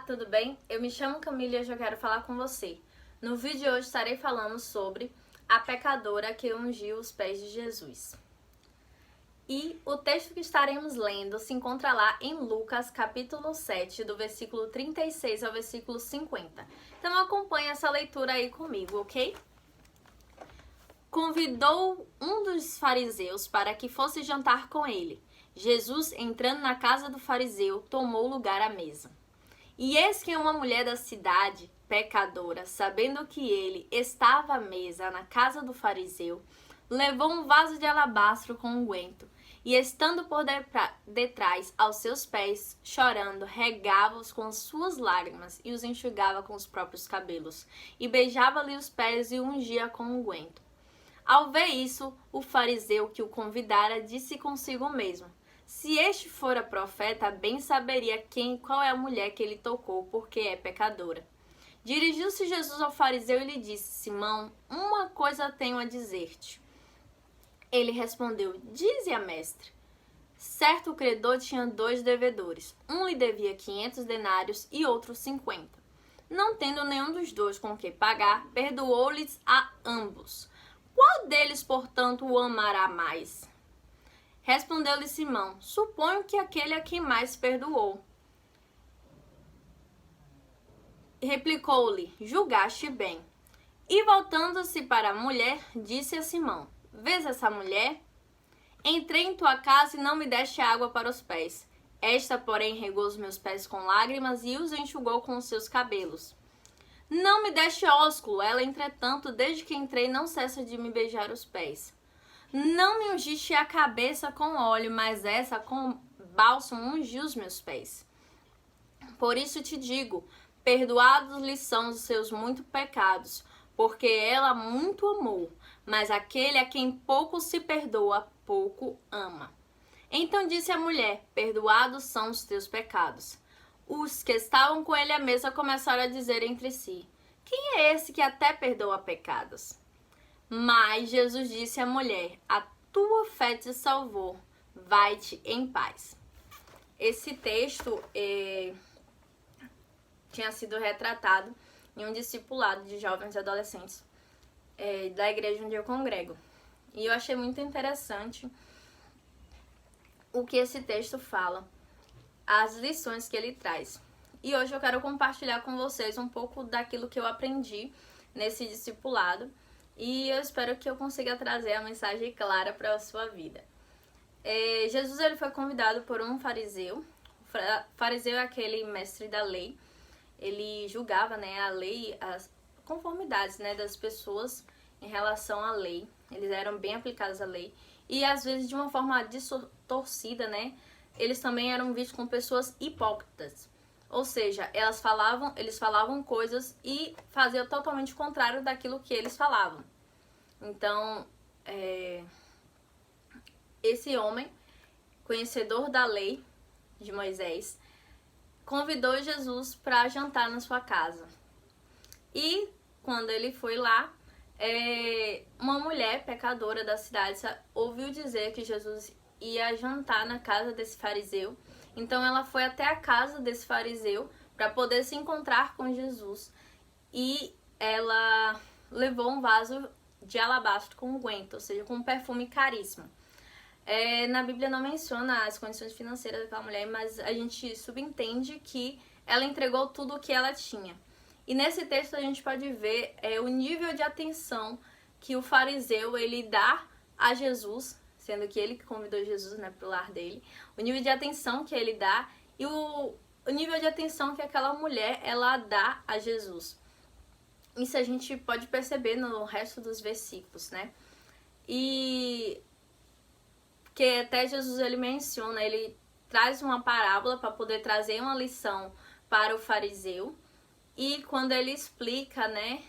tudo bem? Eu me chamo Camila e hoje eu quero falar com você. No vídeo de hoje estarei falando sobre a pecadora que ungiu os pés de Jesus. E o texto que estaremos lendo se encontra lá em Lucas, capítulo 7, do versículo 36 ao versículo 50. Então acompanhe essa leitura aí comigo, ok? Convidou um dos fariseus para que fosse jantar com ele. Jesus, entrando na casa do fariseu, tomou lugar à mesa. E eis que uma mulher da cidade, pecadora, sabendo que ele estava à mesa na casa do fariseu, levou um vaso de alabastro com unguento, e estando por detrás aos seus pés, chorando, regava-os com suas lágrimas e os enxugava com os próprios cabelos, e beijava-lhe os pés e ungia com unguento. Ao ver isso, o fariseu que o convidara disse consigo mesmo: se este fora profeta, bem saberia qual é a mulher que ele tocou, porque é pecadora. Dirigiu-se Jesus ao fariseu e lhe disse: Simão, uma coisa tenho a dizer-te. Ele respondeu: dize-a, mestre. Certo credor tinha 2 devedores. Um lhe devia 500 denários e outro 50. Não tendo nenhum dos 2 com que pagar, perdoou-lhes a ambos. Qual deles, portanto, o amará mais? Respondeu-lhe Simão: suponho que aquele a quem mais perdoou. Replicou-lhe: julgaste bem. E voltando-se para a mulher, disse a Simão: vês essa mulher? Entrei em tua casa e não me deste água para os pés. Esta, porém, regou os meus pés com lágrimas e os enxugou com os seus cabelos. Não me deste ósculo, ela, entretanto, desde que entrei, não cessa de me beijar os pés. Não me ungiste a cabeça com óleo, mas essa com bálsamo ungiu os meus pés. Por isso te digo, perdoados lhe são os seus muitos pecados, porque ela muito amou, mas aquele a quem pouco se perdoa, pouco ama. Então disse a mulher: perdoados são os teus pecados. Os que estavam com ele à mesa começaram a dizer entre si: quem é esse que até perdoa pecados? Mas Jesus disse à mulher: a tua fé te salvou, vai-te em paz. Esse texto tinha sido retratado em um discipulado de jovens e adolescentes da igreja onde eu congrego. E eu achei muito interessante o que esse texto fala, as lições que ele traz. E hoje eu quero compartilhar com vocês um pouco daquilo que eu aprendi nesse discipulado. E eu espero que eu consiga trazer a mensagem clara para a sua vida. Jesus ele foi convidado por um fariseu. O fariseu é aquele mestre da lei. Ele julgava, né, a lei, as conformidades, né, das pessoas em relação à lei. Eles eram bem aplicados à lei. E às vezes de uma forma distorcida, né? Eles também eram vistos como pessoas hipócritas. Ou seja, eles falavam coisas e faziam totalmente o contrário daquilo que eles falavam. Então, esse homem, conhecedor da lei de Moisés, convidou Jesus para jantar na sua casa. E quando ele foi lá, uma mulher pecadora da cidade ouviu dizer que Jesus ia jantar na casa desse fariseu. Então ela foi até a casa desse fariseu para poder se encontrar com Jesus. E ela levou um vaso de alabastro com unguento, ou seja, com um perfume caríssimo. Na Bíblia não menciona as condições financeiras daquela mulher, mas a gente subentende que ela entregou tudo o que ela tinha. E nesse texto a gente pode ver o nível de atenção que o fariseu ele dá a Jesus, sendo que ele que convidou Jesus, né, para o lar dele, o nível de atenção que ele dá e o nível de atenção que aquela mulher ela dá a Jesus. Isso a gente pode perceber no resto dos versículos, né? E que até Jesus ele menciona, ele traz uma parábola para poder trazer uma lição para o fariseu. E quando ele explica, né,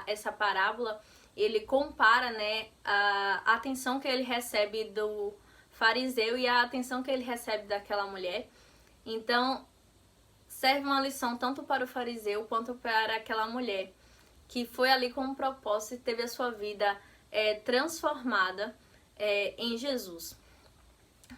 essa parábola, ele compara, né, a atenção que ele recebe do fariseu e a atenção que ele recebe daquela mulher. Então, serve uma lição tanto para o fariseu quanto para aquela mulher, que foi ali com um propósito e teve a sua vida transformada em Jesus.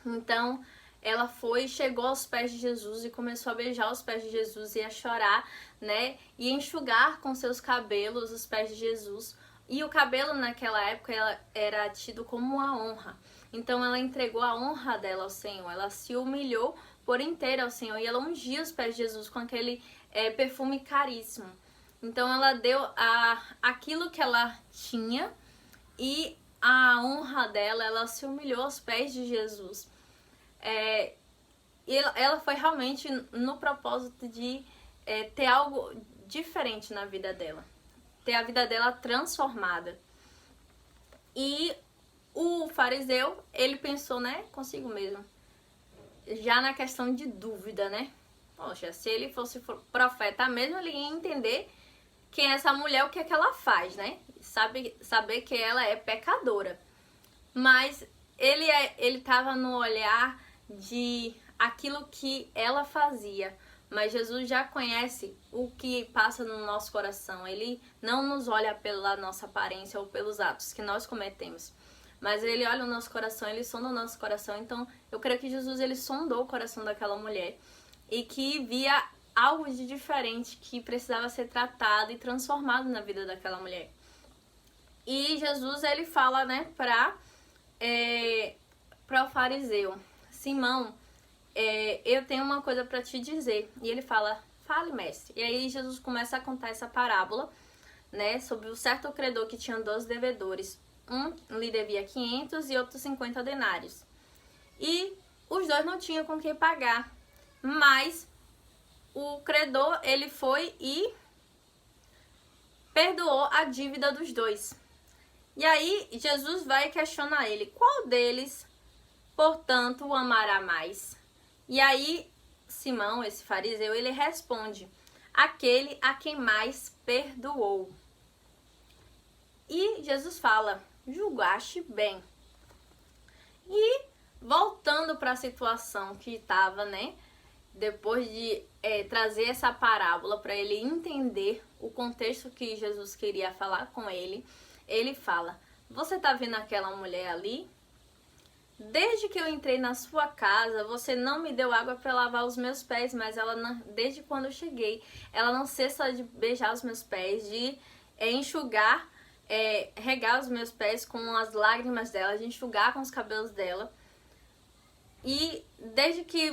Então, ela chegou aos pés de Jesus e começou a beijar os pés de Jesus e a chorar, né? E enxugar com seus cabelos os pés de Jesus. E o cabelo naquela época era tido como uma honra. Então ela entregou a honra dela ao Senhor. Ela se humilhou por inteiro ao Senhor e ela ungiu os pés de Jesus com aquele perfume caríssimo. Então ela deu aquilo que ela tinha e a honra dela, ela se humilhou aos pés de Jesus. E ela foi realmente no propósito de ter algo diferente na vida dela. Ter a vida dela transformada. E o fariseu, ele pensou, né, consigo mesmo, já na questão de dúvida, né? Poxa, se ele fosse profeta mesmo, ele ia entender quem é essa mulher, o que é que ela faz, né? Saber que ela é pecadora. Mas ele estava no olhar de aquilo que ela fazia. Mas Jesus já conhece o que passa no nosso coração. Ele não nos olha pela nossa aparência ou pelos atos que nós cometemos. Mas ele olha o nosso coração, ele sonda o nosso coração. Então, eu creio que Jesus, ele sondou o coração daquela mulher. E que via algo de diferente que precisava ser tratado e transformado na vida daquela mulher. E Jesus, ele fala, né, para o fariseu: Simão, eu tenho uma coisa para te dizer. E ele fala: fale, mestre. E aí Jesus começa a contar essa parábola, né, sobre o certo credor que tinha 2 devedores. Um lhe devia 500 e outro 50 denários. E os 2 não tinham com que pagar. Mas o credor, ele foi e perdoou a dívida dos 2. E aí Jesus vai questionar ele: qual deles, portanto, o amará mais? E aí Simão, esse fariseu, ele responde: aquele a quem mais perdoou. E Jesus fala: julgaste bem. E voltando para a situação que estava, né, depois de trazer essa parábola para ele entender o contexto que Jesus queria falar com ele, ele fala: você tá vendo aquela mulher ali? Desde que eu entrei na sua casa, você não me deu água para lavar os meus pés, mas ela não, desde quando eu cheguei, ela não cessa de beijar os meus pés, de enxugar, regar os meus pés com as lágrimas dela, de enxugar com os cabelos dela. E desde que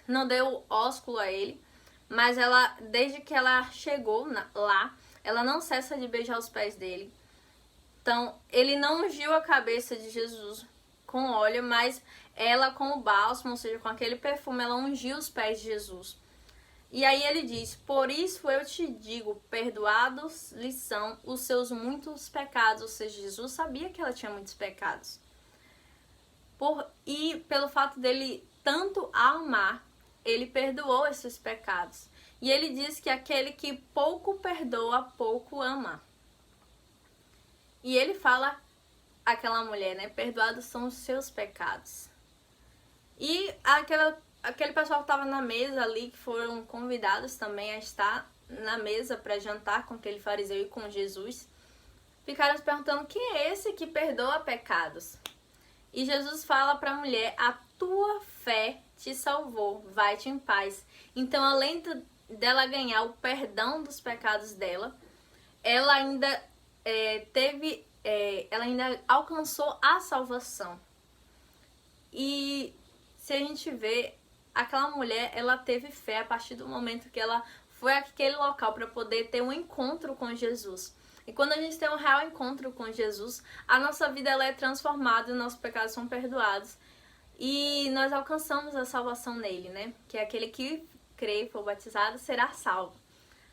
não deu ósculo a ele, mas ela, desde que ela chegou lá, ela não cessa de beijar os pés dele. Então, ele não ungiu a cabeça de Jesus com óleo, mas ela com o bálsamo, ou seja, com aquele perfume, ela ungiu os pés de Jesus. E aí ele diz: por isso eu te digo, perdoados lhe são os seus muitos pecados. Ou seja, Jesus sabia que ela tinha muitos pecados. E pelo fato dele tanto a amar, ele perdoou esses pecados. E ele diz que aquele que pouco perdoa, pouco ama. E ele fala àquela mulher, né, perdoados são os seus pecados. E aquele pessoal que estava na mesa ali, que foram convidados também a estar na mesa para jantar com aquele fariseu e com Jesus, ficaram se perguntando: quem é esse que perdoa pecados? E Jesus fala para a mulher: a tua fé te salvou, vai-te em paz. Então, além dela ganhar o perdão dos pecados dela, ela ainda ela ainda alcançou a salvação. E se a gente vê, aquela mulher, ela teve fé a partir do momento que ela foi àquele local para poder ter um encontro com Jesus. E quando a gente tem um real encontro com Jesus, a nossa vida ela é transformada, nossos pecados são perdoados e nós alcançamos a salvação nele, né? Que é aquele que crê e for batizado será salvo.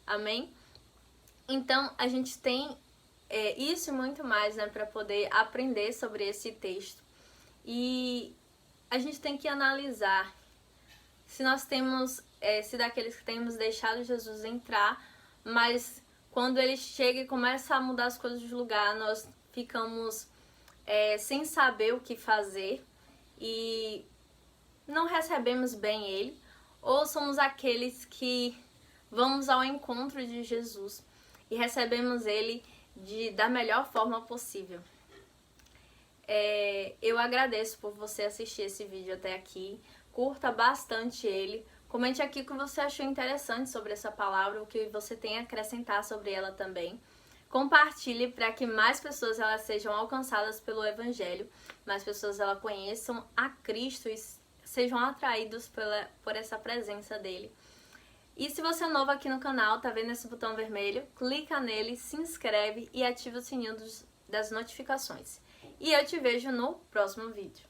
Amém? Então, a gente tem isso e muito mais, né, para poder aprender sobre esse texto. E a gente tem que analisar se nós temos, se daqueles que temos deixado Jesus entrar, mas quando ele chega e começa a mudar as coisas de lugar, nós ficamos sem saber o que fazer e não recebemos bem ele, ou somos aqueles que vamos ao encontro de Jesus e recebemos ele da melhor forma possível. Eu agradeço por você assistir esse vídeo até aqui. Curta bastante ele. Comente aqui o que você achou interessante sobre essa palavra, o que você tem a acrescentar sobre ela também. Compartilhe para que mais pessoas elas sejam alcançadas pelo Evangelho, mais pessoas elas conheçam a Cristo e sejam atraídos por essa presença dele. E se você é novo aqui no canal, tá vendo esse botão vermelho? Clica nele, se inscreve e ativa o sininho das notificações. E eu te vejo no próximo vídeo.